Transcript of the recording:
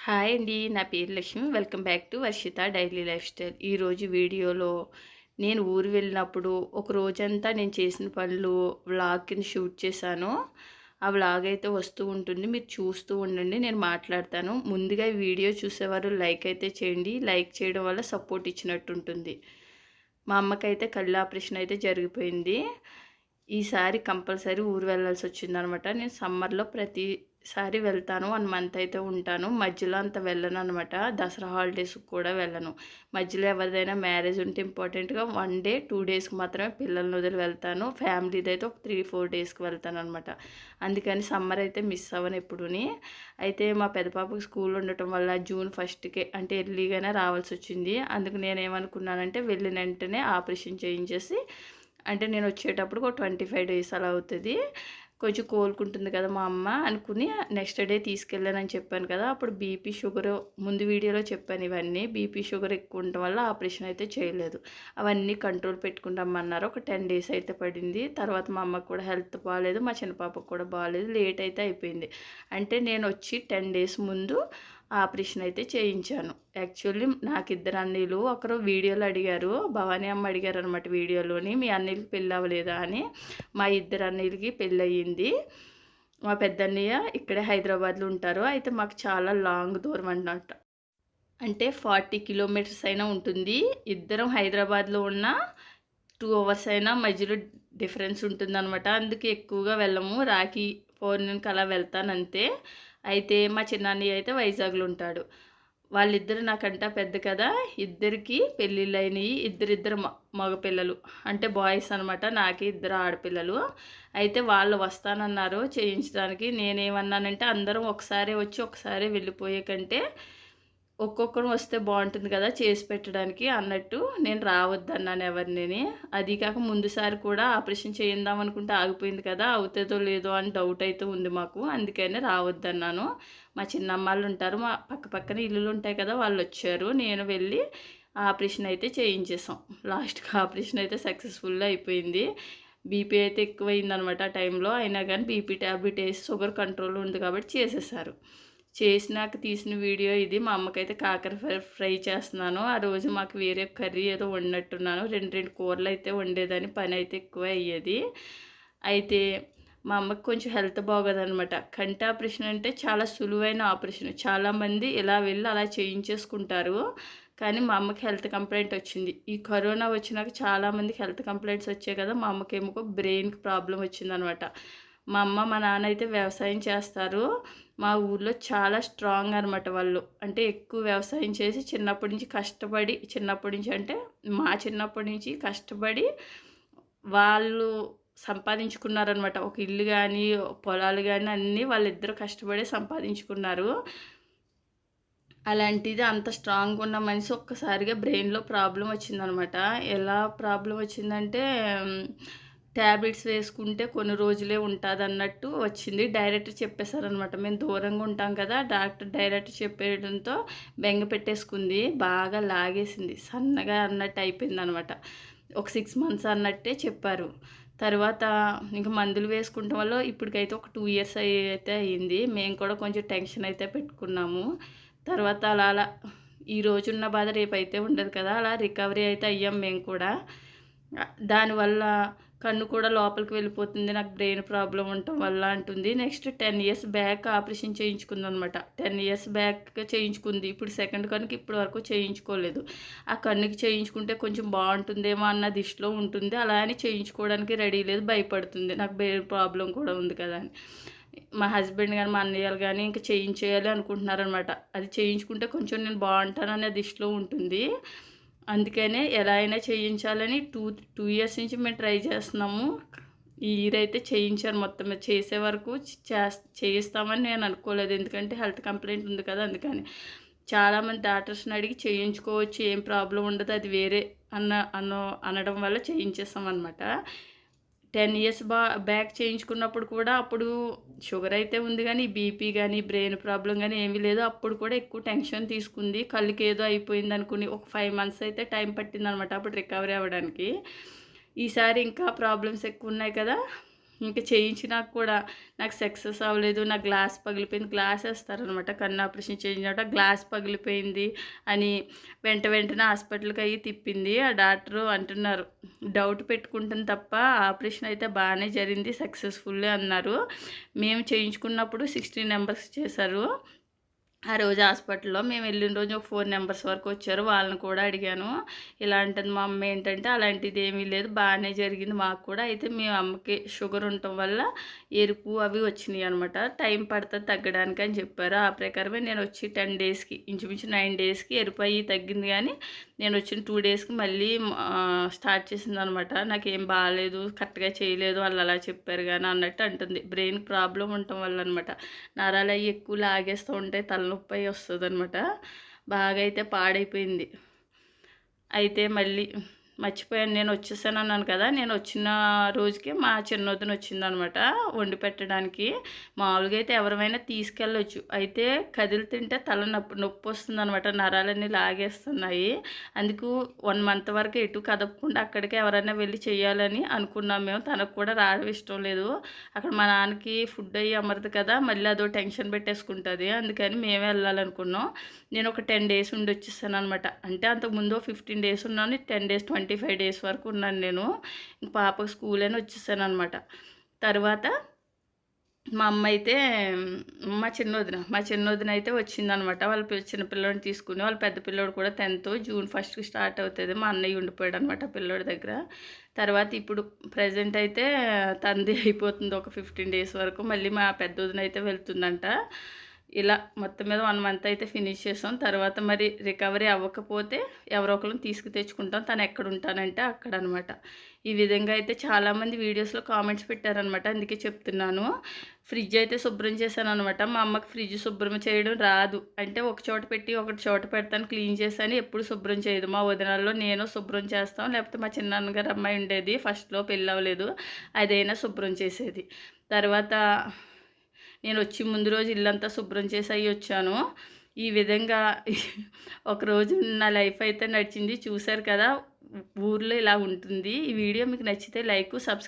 Hi అండి. నా పేరు Lakshmi. Welcome back to Varshita daily life style. ఈరోజు వీడియోలో నేను ఊరు వెళ్ళినప్పుడు ఒక రోజంతా నేను చేసిన పనులు వ్లాగ్ కింద షూట్ చేశాను. ఆ వ్లాగ్ అయితే వస్తూ ఉంటుంది. మీరు చూస్తూ ఉండండి. నేను మాట్లాడతాను. ముందుగా ఈ వీడియో చూసేవారు లైక్ అయితే చేయండి. లైక్ చేయడం వల్ల సపోర్ట్ ఇచ్చినట్టు ఉంటుంది. మా అమ్మకైతే కళ్ళు ఆపరేషన్ అయితే జరిగిపోయింది. ఈసారి కంపల్సరీ ఊరు వెళ్ళాల్సి వచ్చిందనమాట. నేను సమ్మర్లో ప్రతిసారి వెళ్తాను. 1 మంత్ అయితే ఉంటాను. మధ్యలో అంత వెళ్ళను అనమాట. దసరా హాలిడేస్కి కూడా వెళ్ళను. మధ్యలో ఎవరిదైనా మ్యారేజ్ ఉంటే ఇంపార్టెంట్గా 1 డే 2 డేస్కి మాత్రమే పిల్లల్ని వదిలి వెళ్తాను. ఫ్యామిలీది అయితే ఒక 3-4 డేస్కి వెళ్తాను అనమాట. అందుకని సమ్మర్ అయితే మిస్ అవ్వను ఎప్పుడూని. అయితే మా పెద్ద పాపకి స్కూల్ ఉండటం వల్ల జూన్ 1కే అంటే ఎర్లీగానే రావాల్సి వచ్చింది. అందుకు నేనేమనుకున్నానంటే వెళ్ళిన వెంటనే ఆపరేషన్ చేయించేసి, అంటే నేను వచ్చేటప్పుడు ఒక 25 డేస్ అలా అవుతుంది, కొంచెం కోలుకుంటుంది కదా మా అమ్మ అనుకుని నెక్స్ట్ డే తీసుకెళ్ళానని చెప్పాను కదా. అప్పుడు బీపీ షుగర్ ముందు వీడియోలో చెప్పాను. ఇవన్నీ బీపీ షుగర్ ఎక్కువ ఉండటం వల్ల ఆపరేషన్ అయితే చేయలేదు. అవన్నీ కంట్రోల్ పెట్టుకుంటామన్నారు. ఒక 10 డేస్ అయితే పడింది. తర్వాత మా అమ్మకు కూడా హెల్త్ బాగాలేదు, మా చిన్న పాపకు కూడా బాగాలేదు. లేట్ అయితే అయిపోయింది. అంటే నేను వచ్చి 10 డేస్ ముందు ఆపరేషన్ అయితే చేయించాను. యాక్చువల్లీ నాకు 2 అన్నయ్యలు. ఒకరు వీడియోలో అడిగారు, భవానీ అమ్మ అడిగారు అనమాట వీడియోలోని, మీ అన్నయ్యకి పెళ్ళి అవ్వలేదా అని. మా 2 అన్నయ్యలకి పెళ్ళి అయ్యింది. మా పెద్దన్నయ్య ఇక్కడే హైదరాబాద్లో ఉంటారు. అయితే మాకు చాలా లాంగ్ దూరం అన్నమాట. అంటే 40 కిలోమీటర్స్ అయినా ఉంటుంది. ఇద్దరం హైదరాబాద్లో ఉన్న 2 అవర్స్ అయినా మధ్యలో డిఫరెన్స్ ఉంటుందన్నమాట. అందుకే ఎక్కువగా వెళ్ళము. రాఖీ పౌర్ణమికి అలా వెళ్తానంతే. అయితే మా చిన్నన్నయ్య అయితే వైజాగ్లో ఉంటాడు. వాళ్ళిద్దరు నాకంటా పెద్ద కదా. ఇద్దరికి పెళ్ళిళ్ళు అయినాయి. ఇద్దరిద్దరు మగపిల్లలు, అంటే బాయ్స్ అనమాట. నాకే 2 ఆడపిల్లలు. అయితే వాళ్ళు వస్తానన్నారు చేయించడానికి. నేనేమన్నానంటే అందరం ఒకసారి వచ్చి ఒకసారి వెళ్ళిపోయే కంటే ఒక్కొక్కరు వస్తే బాగుంటుంది కదా చేసి పెట్టడానికి అన్నట్టు నేను రావద్దన్నాను ఎవరిని. అది కాక ముందుసారి కూడా ఆపరేషన్ చేయిందాం అనుకుంటే ఆగిపోయింది కదా, అవుతుందో లేదో అని డౌట్ అయితే ఉంది మాకు. అందుకనే రావద్దన్నాను. మా చిన్నమ్మాళ్ళు ఉంటారు, మా పక్క పక్కన ఇల్లులు ఉంటాయి కదా, వాళ్ళు వచ్చారు. నేను వెళ్ళి ఆపరేషన్ అయితే చేయించేసాం. లాస్ట్కి ఆపరేషన్ అయితే సక్సెస్ఫుల్గా అయిపోయింది. బీపీ అయితే ఎక్కువైందనమాట ఆ టైంలో. అయినా కానీ బీపీ ట్యాబ్లెట్ వేసి షుగర్ కంట్రోల్ ఉంది కాబట్టి చేసేసారు. చేసినాక తీసిన వీడియో ఇది. మా అమ్మకైతే కాకర ఫ్రై చేస్తున్నాను. ఆ రోజు మాకు వేరే కర్రీ ఏదో వండినట్టున్నాను. 2 కూరలు అయితే వండేదాన్ని, పని అయితే ఎక్కువ అయ్యేది. అయితే మా అమ్మకి కొంచెం హెల్త్ బాగోదనమాట. కంటి ఆపరేషన్ అంటే చాలా సులువైన ఆపరేషన్. చాలామంది ఇలా వెళ్ళి అలా చేయించేసుకుంటారు. కానీ మా అమ్మకి హెల్త్ కంప్లైంట్ వచ్చింది. ఈ కరోనా వచ్చినాక చాలామందికి హెల్త్ కంప్లైంట్స్ వచ్చాయి కదా. మా అమ్మకేమో బ్రెయిన్కి ప్రాబ్లం వచ్చిందనమాట. మా అమ్మ మా నాన్న అయితే వ్యవసాయం చేస్తారు. మా ఊర్లో చాలా స్ట్రాంగ్ అనమాట వాళ్ళు. అంటే ఎక్కువ వ్యవసాయం చేసి చిన్నప్పటి నుంచి కష్టపడి, చిన్నప్పటి నుంచి అంటే మా చిన్నప్పటి నుంచి కష్టపడి వాళ్ళు సంపాదించుకున్నారనమాట. ఒక ఇల్లు కానీ పొలాలు కానీ అన్నీ వాళ్ళిద్దరూ కష్టపడి సంపాదించుకున్నారు. అలాంటిది అంత స్ట్రాంగ్గా ఉన్న మనిషి ఒక్కసారిగా బ్రెయిన్లో ప్రాబ్లం వచ్చిందనమాట. ఎలా ప్రాబ్లం వచ్చిందంటే ట్యాబ్లెట్స్ వేసుకుంటే కొన్ని రోజులే ఉంటుందన్నట్టు వచ్చింది. డైరెక్ట్ చెప్పేశారనమాట. మేము దూరంగా ఉంటాం కదా, డాక్టర్ డైరెక్ట్ చెప్పేయడంతో బెంగ పెట్టేసుకుంది. బాగా లాగేసింది. సన్నగా అన్నట్టు అయిపోయిందనమాట. ఒక 6 మంత్స్ అన్నట్టే చెప్పారు. తర్వాత ఇంక మందులు వేసుకుంటాం వల్ల ఇప్పటికైతే ఒక 2 ఇయర్స్ అయితే అయ్యింది. మేము కూడా కొంచెం టెన్షన్ అయితే పెట్టుకున్నాము. తర్వాత అలా అలా ఈ రోజున్న బాధ రేపైతే ఉండదు కదా, అలా రికవరీ అయితే అయ్యాం మేము కూడా. దానివల్ల కన్ను కూడా లోపలికి వెళ్ళిపోతుంది నాకు బ్రెయిన్ ప్రాబ్లం ఉండటం వల్ల అంటుంది. నెక్స్ట్ 10 ఇయర్స్ బ్యాక్ ఆపరేషన్ చేయించుకుందనమాట. 10 ఇయర్స్ బ్యాక్ చేయించుకుంది. ఇప్పుడు సెకండ్ కన్నుకి ఇప్పటి వరకు చేయించుకోలేదు. ఆ కన్నుకి చేయించుకుంటే కొంచెం బాగుంటుందేమో అన్న దిశలో ఉంటుంది. అలా అని చేయించుకోవడానికి రెడీ లేదు, భయపడుతుంది. నాకు బ్రెయిన్ ప్రాబ్లం కూడా ఉంది కదా అని. మా హస్బెండ్ కానీ మా అన్నయ్యలు కానీ ఇంకా చేయించేయాలి అనుకుంటున్నారనమాట. అది చేయించుకుంటే కొంచెం నేను బాగుంటాననే దిశలో ఉంటుంది. అందుకనే ఎలా అయినా చేయించాలని 2 ఇయర్స్ నుంచి మేము ట్రై చేస్తున్నాము. ఈ ఇయర్ అయితే చేయించాను. మొత్తం చేసే వరకు చేయిస్తామని నేను అనుకోలేదు. ఎందుకంటే హెల్త్ కంప్లైంట్ ఉంది కదా, అందుకని. చాలామంది డాక్టర్స్ని అడిగి చేయించుకోవచ్చు, ఏం ప్రాబ్లం ఉండదు, అది వేరే అనడం వల్ల చేయించేస్తామన్నమాట. 10 ఇయర్స్ బ్యాక్ చేయించుకున్నప్పుడు కూడా అప్పుడు షుగర్ అయితే ఉంది కానీ బీపీ కానీ బ్రెయిన్ ప్రాబ్లం కానీ ఏమీ లేదు. అప్పుడు కూడా ఎక్కువ టెన్షన్ తీసుకుంది. కళ్ళకి ఏదో అయిపోయింది అనుకుని ఒక 5 మంత్స్ అయితే టైం పట్టిందనమాట అప్పుడు రికవరీ అవ్వడానికి. ఈసారి ఇంకా ప్రాబ్లమ్స్ ఎక్కువ ఉన్నాయి కదా, ఇంకా చేయించినాక కూడా నాకు సక్సెస్ అవ్వలేదు, నా గ్లాస్ పగిలిపోయింది. గ్లాస్ వేస్తారనమాట కన్ను ఆపరేషన్ చేయించినట్టు, గ్లాస్ పగిలిపోయింది అని వెంటనే హాస్పిటల్కి అయ్యి తిప్పింది. ఆ డాక్టరు అంటున్నారు, డౌట్ పెట్టుకుంటుంది తప్ప ఆపరేషన్ అయితే బాగానే జరిగింది, సక్సెస్ఫుల్లే అన్నారు. మేము చేయించుకున్నప్పుడు 16 నెంబర్స్ చేశారు. ఆ రోజు హాస్పిటల్లో మేము వెళ్ళిన రోజు ఒక 4 నెంబర్స్ వరకు వచ్చారు. వాళ్ళని కూడా అడిగాను, ఇలా అంటుంది మా అమ్మ. ఏంటంటే అలాంటిది ఏమీ లేదు, బాగానే జరిగింది మాకు కూడా. అయితే మీ అమ్మకి షుగర్ ఉండటం వల్ల ఎరుపు అవి వచ్చినాయి అనమాట, టైం పడుతుంది తగ్గడానికి అని చెప్పారు. ఆ ప్రకారమే నేను వచ్చి 10 డేస్కి, ఇంచుమించు 9 డేస్కి ఎరుపు అయ్యి తగ్గింది. కానీ నేను వచ్చిన 2 డేస్కి మళ్ళీ స్టార్ట్ చేసింది అనమాట. నాకేం బాగాలేదు, కరెక్ట్గా చేయలేదు, వాళ్ళు అలా చెప్పారు కానీ అన్నట్టు అంటుంది. బ్రెయిన్ ప్రాబ్లం ఉండటం వల్ల అనమాట, నరాలు అవి ఎక్కువ లాగేస్తూ ఉంటే తలనొప్పి అయి వస్తుంది అనమాట. బాగా అయితే పాడైపోయింది. అయితే మళ్ళీ మర్చిపోయాను, నేను వచ్చేసాను అన్నాను కదా, నేను వచ్చిన రోజుకే మా చిన్నోదిన వచ్చిందనమాట వండి పెట్టడానికి. మామూలుగా అయితే ఎవరైనా తీసుకెళ్ళొచ్చు, అయితే కదిలితుంటే నొప్పి వస్తుంది అనమాట, నరాలన్నీ లాగేస్తున్నాయి. అందుకు 1 మంత్ వరకు ఎటు కదపకుండా అక్కడికే ఎవరైనా వెళ్ళి చేయాలని అనుకున్నాం మేము. తనకు కూడా రావడం ఇష్టం లేదు, అక్కడ మా నాన్నకి ఫుడ్ అయ్యి అమరదు కదా, మళ్ళీ అదో టెన్షన్ పెట్టేసుకుంటుంది. అందుకని మేమే వెళ్ళాలనుకున్నాం. నేను ఒక 10 డేస్ ఉండి వచ్చేసాను అనమాట. అంటే అంతకుముందు 15 డేస్ ఉన్నాను, 10 డేస్ 25 డేస్ వరకు ఉన్నాను నేను. ఇంక పాపకు స్కూల్ అని వచ్చేసాను అనమాట. తర్వాత మా అమ్మ అయితే మా చిన్నోదిన అయితే వచ్చిందనమాట. వాళ్ళ చిన్నపిల్లోడిని తీసుకుని, వాళ్ళ పెద్ద పిల్లోడు కూడా 10th జూన్ 1కి స్టార్ట్ అవుతుంది. మా అన్నయ్య ఉండిపోయాడు అనమాట పిల్లోడి దగ్గర. తర్వాత ఇప్పుడు ప్రజెంట్ అయితే తంది అయిపోతుంది ఒక 15 డేస్ వరకు. మళ్ళీ మా పెద్ద వదిన అయితే వెళ్తుందంట. ఇలా మొత్తం మీద 1 మంత్ అయితే ఫినిష్ చేసాం. తర్వాత మరి రికవరీ అవ్వకపోతే ఎవరో ఒకరిని తెచ్చుకుంటాం. తను ఎక్కడ ఉంటానంటే అక్కడ అనమాట. ఈ విధంగా అయితే చాలామంది వీడియోస్లో కామెంట్స్ పెట్టారనమాట, అందుకే చెప్తున్నాను. ఫ్రిడ్జ్ అయితే శుభ్రం చేశాను అనమాట. మా అమ్మకి ఫ్రిడ్జ్ శుభ్రం చేయడం రాదు, అంటే ఒక చోట పెట్టి ఒకటి చోట పెడతాను, క్లీన్ చేశాను, ఎప్పుడు శుభ్రం చేయదు. మా వదినాల్లో నేను శుభ్రం చేస్తాం, లేకపోతే మా చిన్నాన్నగారు అమ్మాయి ఉండేది, ఫస్ట్లో పెళ్ళి అవ్వలేదు, అదైనా శుభ్రం చేసేది. తర్వాత నేను వచ్చి ముందు రోజు ఇల్లంతా శుభ్రం చేసి అయ్యి వచ్చాను. ఈ విధంగా ఒకరోజు నా లైఫ్ అయితే నడిచింది. చూశారు కదా, ఊర్లో ఇలా ఉంటుంది. ఈ వీడియో మీకు నచ్చితే లైక్, సబ్స్క్రైబ్